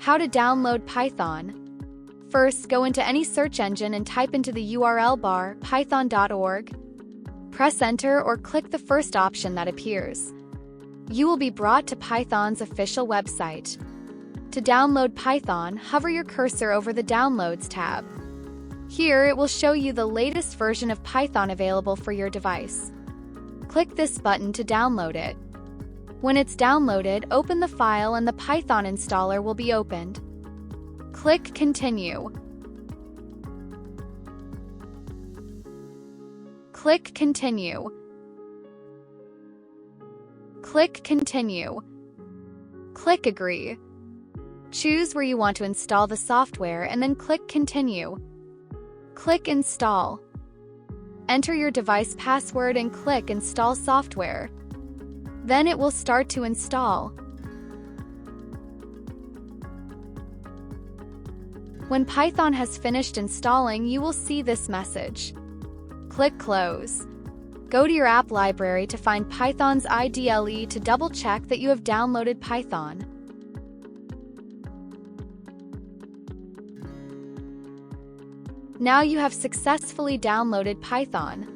How to download Python. First, go into any search engine and type into the URL bar python.org. Press enter or click the first option that appears. You will be brought to Python's official website. To download Python, hover your cursor over the Downloads tab. Here, it will show you the latest version of Python available for your device. Click this button to download it. When it's downloaded, open the file and the Python installer will be opened. Click Continue. Click Continue. Click Continue. Click Agree. Choose where you want to install the software and then click Continue. Click Install. Enter your device password and click Install Software. Then it will start to install. When Python has finished installing, you will see this message. Click Close. Go to your app library to find Python's IDLE to double-check that you have downloaded Python. Now you have successfully downloaded Python.